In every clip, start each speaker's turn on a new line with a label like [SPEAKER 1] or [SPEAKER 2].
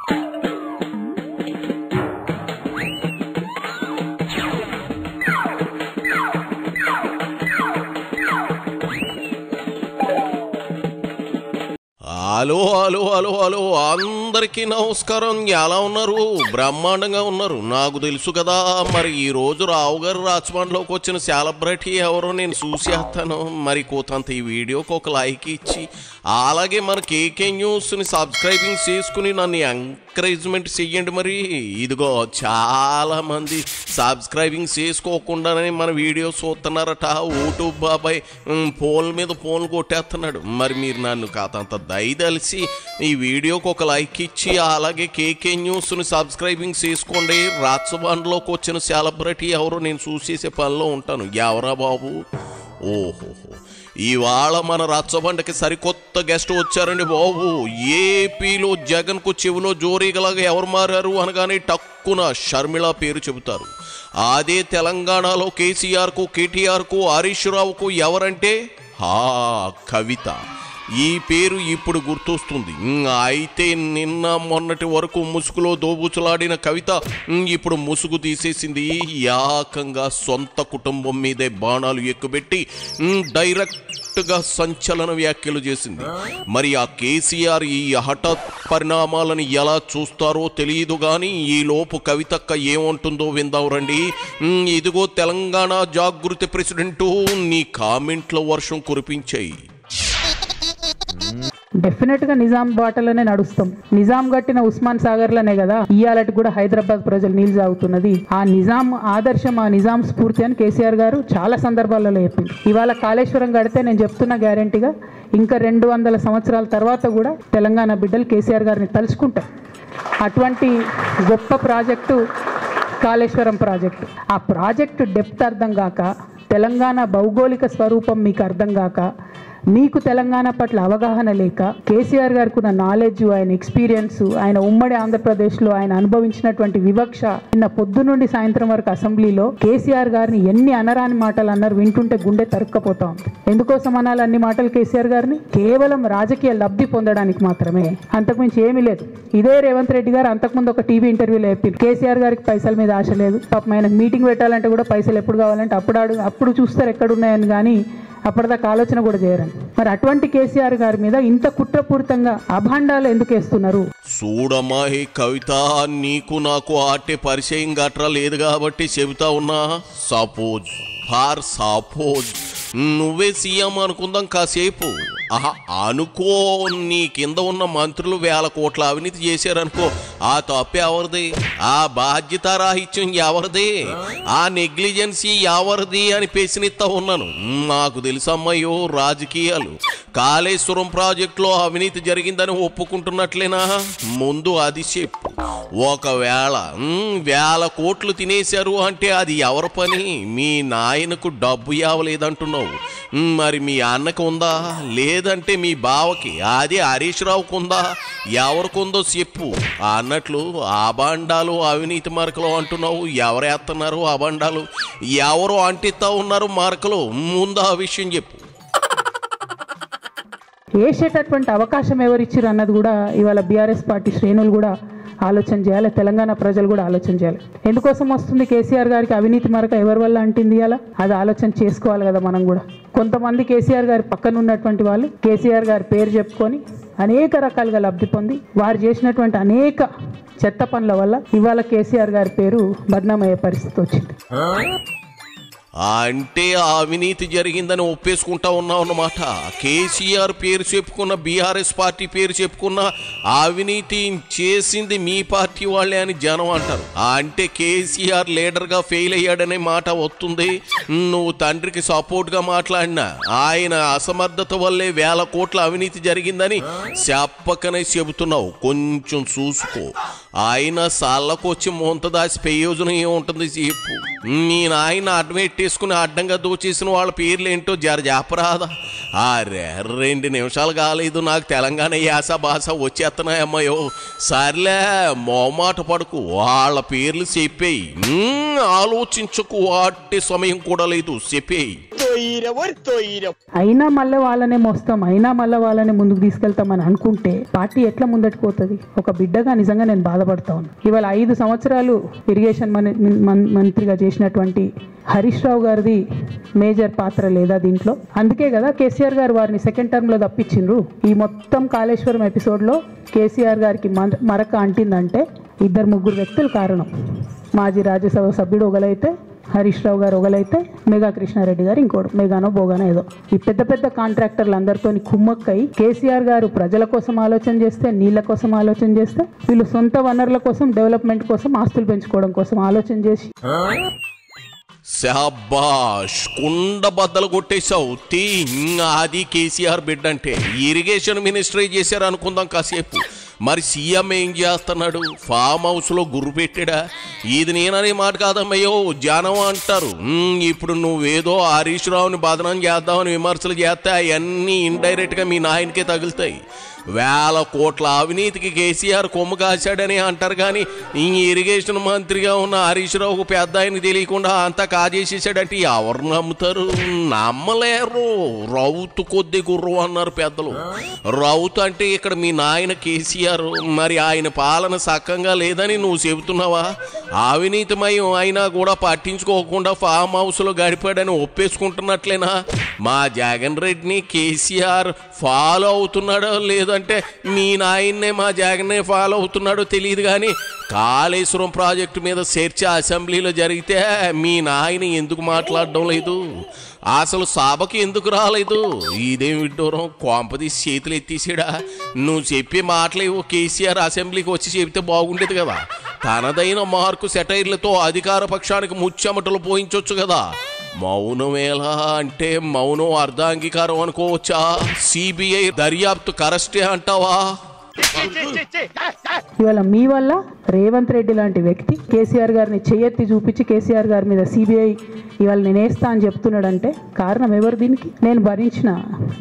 [SPEAKER 1] Hello hello hello hello అందరికీ నమస్కారం. ఎలా ఉన్నారు? బ్రహ్మాండంగా ఉన్నారు. నాకు తెలుసు కదా. మరి ఈ రోజు రావు గారు రాజమండ్రిలోకి వచ్చిన సెలబ్రిటీ ఎవరో నేను చూసేస్తాను. మరి కోతంత ఈ వీడియోకి ఒక లైక్ ఇచ్చి అలాగే మన కేకే న్యూస్ని సబ్స్క్రైబింగ్ చేసుకుని నన్ను ఎంకరేజ్మెంట్ చెయ్యండి. మరి ఇదిగో చాలా మంది సబ్స్క్రైబింగ్ చేసుకోకుండానే మన వీడియో చూస్తున్నారట. యూట్యూబ్ బాబాయ్ ఫోన్ మీద ఫోన్ కొట్టేస్తున్నాడు. మరి మీరు నన్ను కాతంత దయదలిసి ఈ వీడియోకి ఒక లైక్ ఇచ్చి అలాగే కేకే న్యూస్ని సబ్స్క్రైబింగ్ చేసుకోండి. రాజమండ్రిలోకి వచ్చిన సెలబ్రిటీ ఎవరో నేను చూసేసే పనిలో ఉంటాను. ఎవరా బాబు? ఓహోహో, ఇవాళ మన రచ్చబండకి సరికొత్త గెస్ట్ వచ్చారండి బాబు. ఏపీలో జగన్కు చెవిలో జోరీగలాగా ఎవరు మారారు అనగానే టక్కున షర్మిళ పేరు చెబుతారు. అదే తెలంగాణలో కేసీఆర్కు, కేటీఆర్కు, హరీష్ రావుకు ఎవరంటే కవిత. ఈ పేరు ఇప్పుడు గుర్తొస్తుంది. అయితే నిన్న మొన్నటి వరకు ముసుగులో దోబుచులాడిన కవిత ఇప్పుడు ముసుగు తీసేసింది. ఏకంగా సొంత కుటుంబం మీదే బాణాలు ఎక్కుబెట్టి డైరెక్ట్గా సంచలన వ్యాఖ్యలు చేసింది. మరి ఆ కేసీఆర్ ఈ హఠాత్ పరిణామాలను ఎలా చూస్తారో తెలియదు కానీ ఈ లోపు కవితక్క ఏమంటుందో విందాం రండి. ఇదిగో తెలంగాణ జాగృతి ప్రెసిడెంటు నీ కామెంట్ల వర్షం కురిపించాయి.
[SPEAKER 2] డెఫినెట్ గా నిజాం బాటలోనే నడుస్తాం. నిజాం కట్టిన ఉస్మాన్ సాగర్లోనే కదా ఇయాలటి కూడా హైదరాబాద్ ప్రజలు నీళ్ళు సాగుతున్నది. ఆ నిజాం ఆదర్శం, ఆ నిజాం స్ఫూర్తి అని కేసీఆర్ గారు చాలా సందర్భాలలో చెప్పింది. ఇవాళ కాళేశ్వరం కడితే నేను చెప్తున్నా గ్యారంటీగా ఇంకా 200 సంవత్సరాల తర్వాత కూడా తెలంగాణ బిడ్డలు కేసీఆర్ గారిని తలుచుకుంటారు. అటువంటి గొప్ప ప్రాజెక్టు కాళేశ్వరం ప్రాజెక్టు. ఆ ప్రాజెక్టు డెప్త్ అర్థం కాక, తెలంగాణ భౌగోళిక స్వరూపం మీకు అర్థం కాక, మీకు తెలంగాణ పట్ల అవగాహన లేక, కేసీఆర్ గారికి ఉన్న నాలెడ్జ్, ఆయన ఎక్స్పీరియన్స్, ఆయన ఉమ్మడి ఆంధ్రప్రదేశ్లో ఆయన అనుభవించినటువంటి వివక్ష, నిన్న పొద్దు నుండి సాయంత్రం వరకు అసెంబ్లీలో కేసీఆర్ గారిని ఎన్ని అనరాని మాటలు అన్నారు. వింటుంటే గుండె తరుక్కపోతా ఉంది. ఎందుకోసం అనాలి అన్ని మాటలు కేసీఆర్ గారిని? కేవలం రాజకీయ లబ్ధి పొందడానికి మాత్రమే, అంతకుమించి ఏమీ లేదు. ఇదే రేవంత్ రెడ్డి గారు అంతకుముందు ఒక టీవీ ఇంటర్వ్యూలో చెప్పారు, కేసీఆర్ గారికి పైసల మీద ఆశ లేదు, పాపం ఆయన మీటింగ్ పెట్టాలంటే కూడా పైసలు ఎప్పుడు కావాలంటే అప్పుడు చూస్తారు ఎక్కడున్నాయని, కానీ అప్పటిదాకా ఆలోచన కూడా చేయరండి. మరి అటువంటి కేసీఆర్ గారి మీద ఇంత కుట్రపూరితంగా అభాండాలు ఎందుకు వేస్తున్నారు?
[SPEAKER 1] చూడమ్మా ఈ కవిత, నీకు నాకు ఆటే పరిచయం గట్రా లేదు కాబట్టి చెబుతా ఉన్నా. సపోజ్ నువ్వే సీఎం అనుకుందాం కాసేపు. అనుకో, నీ కింద ఉన్న మంత్రులు 1000 కోట్ల అవినీతి చేశారనుకో. ఆ తప్పు ఎవరిది? ఆ బాధ్యత రాహిత్యం ఎవరిది? ఆ నెగ్లిజెన్సీ ఎవరిది అని పేసినిస్తా ఉన్నాను. నాకు తెలుసమ్మయ్యో రాజకీయాలు. కాళేశ్వరం ప్రాజెక్టులో అవినీతి జరిగిందని ఒప్పుకుంటున్నట్లేనా? ముందు అది చెప్పు. ఒకవేళ 1000 కోట్లు తినేశారు అంటే అది ఎవరి పని? మీ నాయనకు డబ్బు ఇవ్వలేదంటున్నావు. మరి మీ అన్నకు ఉందా? లేదంటే మీ బావకి, అది హరీష్ రావుకు ఉందా? ఎవరికుందో చెప్పు. అన్నట్లు అబాండాలు అవినీతి మార్కలు అంటున్నావు. ఎవరేస్తున్నారు అబాండాలు? ఎవరు అంటిస్తా ఉన్నారు మార్కలు? ముందు ఆ విషయం చెప్పు.
[SPEAKER 2] వేసేటటువంటి అవకాశం ఎవరిచ్చారు అన్నది కూడా ఇవాళ బీఆర్ఎస్ పార్టీ శ్రేణులు కూడా ఆలోచన చేయాలి. తెలంగాణ ప్రజలు కూడా ఆలోచన చేయాలి. ఎందుకోసం వస్తుంది కేసీఆర్ గారికి అవినీతి మరక? ఎవరి వల్ల అంటింది అలా? అది ఆలోచన చేసుకోవాలి కదా మనం కూడా. కొంతమంది కేసీఆర్ గారి పక్కన ఉన్నటువంటి వాళ్ళు కేసీఆర్ గారి పేరు చెప్పుకొని అనేక రకాలుగా లబ్ధి పొంది వారు చేసినటువంటి అనేక చెత్త పనుల వల్ల ఇవాళ కేసీఆర్ గారి పేరు బద్నామయ్యే పరిస్థితి వచ్చింది.
[SPEAKER 1] అంటే అవినీతి జరిగిందని ఒప్పేసుకుంటా ఉన్నావు అన్నమాట. కేసీఆర్ పేరు చెప్పుకున్న, బీఆర్ఎస్ పార్టీ పేరు చెప్పుకున్న అవినీతి చేసింది మీ పార్టీ వాళ్ళే అని జనం అంటారు. అంటే కేసీఆర్ లీడర్గా ఫెయిల్ అయ్యాడనే మాట వస్తుంది. నువ్వు తండ్రికి సపోర్ట్గా మాట్లాడినా ఆయన అసమర్థత వల్లే 1000 కోట్ల అవినీతి జరిగిందని చెప్పకనే చెబుతున్నావు. కొంచెం చూసుకో. ఆయన సాళ్ళకొచ్చి మొంత దాచి ప్రయోజనం ఏముంటుంది చెప్పు. మీ నాయన అడ్డమేట్టేసుకుని అడ్డంగా దోచేసిన వాళ్ళ పేర్లు ఏంటో చెప్పరాదా? 2 నిమిషాలు కాలేదు నాకు తెలంగాణ యాస భాష వచ్చేస్తున్నాయమ్మాయో. సర్లే మొహమాట పడుకు, వాళ్ళ పేర్లు చెప్పేయి. ఆలోచించకు, వాటి సమయం కూడా లేదు, చెప్పేయి.
[SPEAKER 2] అయినా మళ్ళీ వాళ్ళనే మోస్తాం, అయినా మళ్ళీ వాళ్ళనే ముందుకు తీసుకెళ్తామని అనుకుంటే పార్టీ ఎట్లా ముందటికి పోతుంది? ఒక బిడ్డగా నిజంగా నేను బాధపడతా ఉన్నాను. ఇవాళ 5 సంవత్సరాలు ఇరిగేషన్ మంత్రిగా చేసినటువంటి హరీష్ రావు గారిది మేజర్ పాత్ర లేదా దీంట్లో? అందుకే కదా కేసీఆర్ గారు వారిని సెకండ్ టర్మ్ లో తప్పించిండ్రు. ఈ మొత్తం కాళేశ్వరం ఎపిసోడ్ లో కేసీఆర్ గారికి మరక అంటిందంటే 2-3 వ్యక్తులు కారణం. మాజీ రాజ్యసభ సభ్యుడు ఒకలైతే, హరీష్ రావు గారు ఒకలైతే, మెగా కృష్ణారెడ్డి గారు ఇంకోడు, మెగానో బోగానో ఏదో. ఈ పెద్ద పెద్ద కాంట్రాక్టర్లు అందరితో కుమ్మక్కై కేసీఆర్ గారు ప్రజల కోసం ఆలోచన చేస్తే, నీళ్ల కోసం ఆలోచన చేస్తే, వీళ్ళు సొంత వనరుల కోసం, డెవలప్మెంట్ కోసం, ఆస్తులు పెంచుకోవడం కోసం ఆలోచన చేసి
[SPEAKER 1] శాబాష్ కుండ బద్దలు కొట్టేశావు. అది కేసీఆర్ బిడ్డ అంటే. ఇరిగేషన్ మినిస్ట్రీ చేశారు అనుకుందాం కాసేపు. మరి సీఎం ఏం చేస్తున్నాడు? ఫామ్ హౌస్లో గుర్రు పెట్టాడా? ఇది నేననే మాట కాదమ్మయ్యో, జనం అంటారు. ఇప్పుడు నువ్వేదో హరీష్ రావుని బదనం చేద్దామని విమర్శలు చేస్తే అవన్నీ ఇండైరెక్ట్గా మీ నాయనకే తగులుతాయి. 1000 కోట్ల అవినీతికి కేసీఆర్ కొమ్ము కాశాడని అంటారు, కానీ ఈ ఇరిగేషన్ మంత్రిగా ఉన్న హరీష్ రావుకు పెద్ద ఆయనకి తెలియకుండా అంతా కాజేసేసాడంటే ఎవరు నమ్ముతారు? నమ్మలేరు. రౌతు కొద్ది గుర్రు అన్నారు పెద్దలు. రౌతు అంటే ఇక్కడ మీ నాయన కేసీఆర్. మరి ఆయన పాలన సక్కంగా లేదని నువ్వు చెబుతున్నావా? అవినీతిమయం అయినా కూడా పట్టించుకోకుండా ఫామ్ హౌస్లో గడిపాడని ఒప్పేసుకుంటున్నట్లేనా? మా జగన్ రెడ్డిని కేసీఆర్ ఫాలో అవుతున్నాడో లేదంటే మీ నాయన్నే మా జగన్నే ఫాలో అవుతున్నాడో తెలియదు, కానీ కాళేశ్వరం ప్రాజెక్టు మీద చర్చ అసెంబ్లీలో జరిగితే మీ నాయన ఎందుకు మాట్లాడడం లేదు? అసలు సభకి ఎందుకు రాలేదు? ఇదేం విడ్డూరం, కొంపదీసి చేతులు ఎత్తేసాడా? నువ్వు చెప్పే మాటలేవో కేసీఆర్ అసెంబ్లీకి వచ్చి చెబితే బాగుండేది కదా. తనదైన మార్కు సెటైర్లతో అధికార పక్షానికి ముచ్చెమటలు పోయించవచ్చు కదా. మౌనం ఎలా అంటే మౌనం అర్ధాంగీకారం అనుకోవచ్చా? సిబిఐ దర్యాప్తు కరెస్టే అంటావా?
[SPEAKER 2] ఇవాళ మీ వల్ల రేవంత్ రెడ్డి లాంటి వ్యక్తి కేసీఆర్ గారిని చేయెత్తి చూపించి కేసీఆర్ గారి మీద సిబిఐ ఇవాళ నేనేస్తా అని చెప్తున్నాడంటే కారణం ఎవరు దీనికి? నేను భరించిన.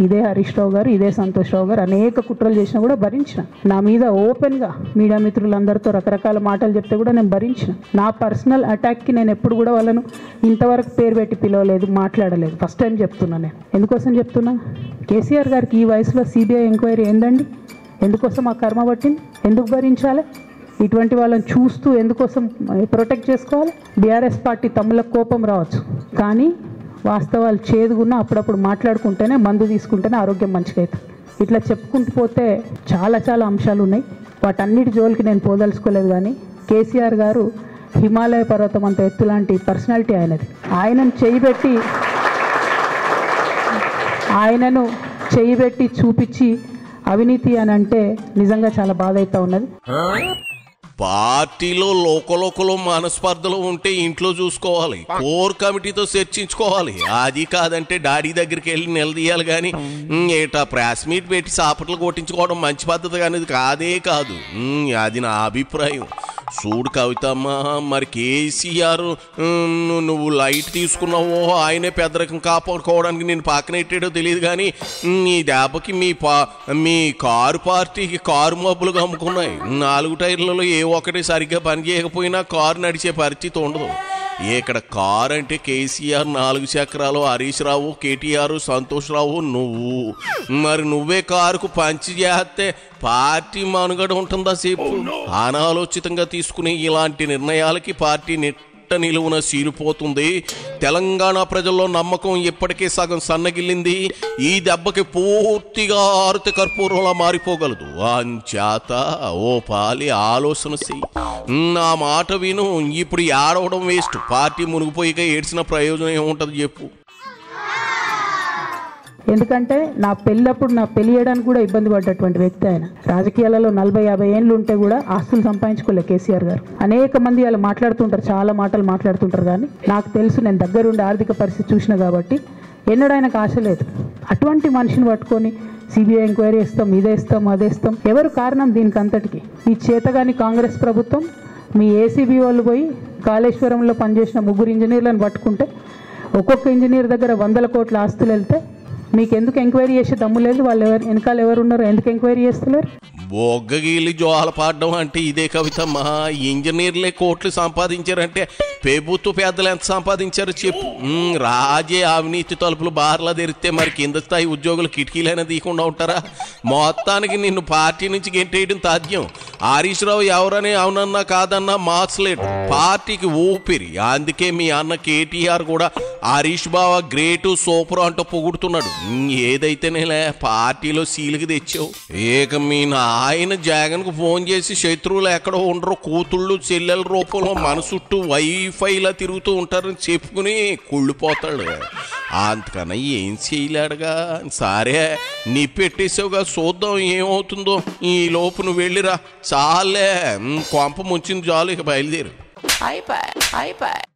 [SPEAKER 2] ఇదే హరీష్ రావు గారు, ఇదే సంతోష్ రావు గారు అనేక కుట్రలు చేసినా కూడా భరించిన. నా మీద ఓపెన్గా మీడియా మిత్రులందరితో రకరకాల మాటలు చెప్తే కూడా నేను భరించిన. నా పర్సనల్ అటాక్కి నేను ఎప్పుడు కూడా వాళ్ళను ఇంతవరకు పేరు పెట్టి పిలవలేదు, మాట్లాడలేదు. ఫస్ట్ టైం చెప్తున్నా. నేను ఎందుకోసం చెప్తున్నా? కేసీఆర్ గారికి ఈ వయసులో సిబిఐ ఎంక్వైరీ ఏందండి? ఎందుకోసం ఆ కర్మ పట్టింది? ఎందుకు భరించాలి? ఇటువంటి వాళ్ళని చూస్తూ ఎందుకోసం ప్రొటెక్ట్ చేసుకోవాలి? బీఆర్ఎస్ పార్టీ తమ్ములకు కోపం రావచ్చు, కానీ వాస్తవాలు చేదుగున్నా అప్పుడప్పుడు మాట్లాడుకుంటేనే, మందు తీసుకుంటేనే ఆరోగ్యం మంచిగా అవుతుంది. ఇట్లా చెప్పుకుంటూ పోతే చాలా చాలా అంశాలు ఉన్నాయి. వాటన్నిటి జోలికి నేను పోదలుచుకోలేదు, కానీ కేసీఆర్ గారు హిమాలయ పర్వతం అంత ఎత్తు లాంటి పర్సనాలిటీ ఆయనది. ఆయనను చేయబెట్టి చూపించి అవినీతి అని అంటే నిజంగా చాలా బాధ అవుతా ఉన్నది.
[SPEAKER 1] పార్టీలో లోకలోకలో మనస్పర్ధలు ఉంటే ఇంట్లో చూసుకోవాలి, కోర్ కమిటీతో చర్చించుకోవాలి. అది కాదంటే డాడీ దగ్గరికి వెళ్ళి నిలదీయాలి, కానీ ఏటా ప్రెస్ మీట్ పెట్టి సాపట్లు కొట్టించుకోవడం మంచి పద్ధతి అనేది కాదే కాదు. అది నా అభిప్రాయం. చూడు కవితమ్మ, మరి కేసీఆర్ నువ్వు లైట్ తీసుకున్నావో ఆయనే పెద్దరకం కాపాడుకోవడానికి నేను పక్కన ఎట్టాడో తెలియదు, కానీ నీ దెబ్బకి మీ కారు పార్టీకి కారు మబ్బులుగా అమ్ముకున్నాయి. 4 టైర్లలో ఏ ఒక్కటి సరిగ్గా పనిచేయకపోయినా కారు నడిచే పరిస్థితి ఉండదు. ఇక్కడ కారు అంటే కేసీఆర్, 4 చక్రాలు హరీష్ రావు, కేటీఆర్, సంతోష్ రావు, నువ్వు. మరి నువ్వే కారుకు పంచి చేస్తే పార్టీ మనుగడ ఉంటుందా సేపు? అనాలోచితంగా తీసుకునే ఇలాంటి నిర్ణయాలకి పార్టీ నిలువున సీలిపోతుంది. తెలంగాణ ప్రజల్లో నమ్మకం ఇప్పటికే సగం సన్నగిల్లింది. ఈ దెబ్బకి పూర్తిగా ఆరుతి కర్పూరంలా మారిపోగలదు. అంచేత ఓ పాలి ఆలోచన చెయ్యి. నా మాట విను. ఇప్పుడు ఏడవడం వేస్ట్. పార్టీ మునిగిపోయిగా ఏడ్చిన ప్రయోజనం ఏముంటుంది చెప్పు?
[SPEAKER 2] ఎందుకంటే నా పెళ్ళప్పుడు నా పెళ్లి చేయడానికి కూడా ఇబ్బంది పడ్డటువంటి వ్యక్తి ఆయన. రాజకీయాలలో 40-50 ఏళ్ళు ఉంటే కూడా ఆస్తులు సంపాదించుకోలే కేసీఆర్ గారు. అనేక మంది అలా మాట్లాడుతుంటారు, చాలా మాటలు మాట్లాడుతుంటారు, కానీ నాకు తెలుసు, నేను దగ్గరుండి ఆర్థిక పరిస్థితి చూసిన కాబట్టి ఎన్నడూ ఆయనకు ఆశ లేదు. అటువంటి మనిషిని పట్టుకొని సిబిఐ ఎంక్వైరీ ఇస్తాం, ఇదేస్తాం, అదేస్తాం. ఎవరు కారణం దీనికి అంతటికి? ఈ చేతగాని కాంగ్రెస్ ప్రభుత్వం, మీ ఏసీబీ వాళ్ళు పోయి కాళేశ్వరంలో పనిచేసిన 3 ఇంజనీర్లను పట్టుకుంటే ఒక్కొక్క ఇంజనీర్ దగ్గర 100 కోట్ల ఆస్తులు వెళ్తే మీకు ఎందుకు ఎంక్వైరీ చేసే దమ్ము లేదు? వాళ్ళు వెనకాల ఎవరు ఉన్నారు, ఎందుకు ఎంక్వైరీ చేస్తలేరు?
[SPEAKER 1] బొగ్గగిలి జోల పాడడం అంటే ఇదే కవితమ్మా. ఇంజనీర్లే కోట్లు సంపాదించారంటే ప్రభుత్వ పెద్దలు ఎంత సంపాదించారో చెప్పు. రాజే అవినీతి తలుపులు బార్లా తెరిస్తే మరి కింద స్థాయి ఉద్యోగులు కిటికీలైనా తీయకుండా ఉంటారా? మొత్తానికి నిన్ను పార్టీ నుంచి గెంటేయడం తథ్యం. హరీష్ రావు ఎవరని అవునన్నా కాదన్నా మార్చలేడు, పార్టీకి ఊపిరి. అందుకే మీ అన్న కేటీఆర్ కూడా హరీష్ బావ గ్రేటు సూపర్ అంటూ పొగుడుతున్నాడు. ఏదైతేనేలే పార్టీలో సీలుకి తెచ్చావు. ఏక మీ ఆయన జగన్ కు ఫోన్ చేసి శత్రువులు ఎక్కడో ఉండరు, కూతుళ్ళు చెల్లెల రూపంలో మన చుట్టూ వైఫైలా తిరుగుతూ ఉంటారని చెప్పుకుని కుళ్ళిపోతాడు. అంతకన్నా ఏం చేయలేడుగా. సరే నీ పెట్టేసావుగా, చూద్దాం ఏమవుతుందో. ఈ లోపు నువ్వు వెళ్ళిరా చాలే, కొంప ముంచింది చాలు, ఇక బయలుదేరు.
[SPEAKER 3] అయిపోయి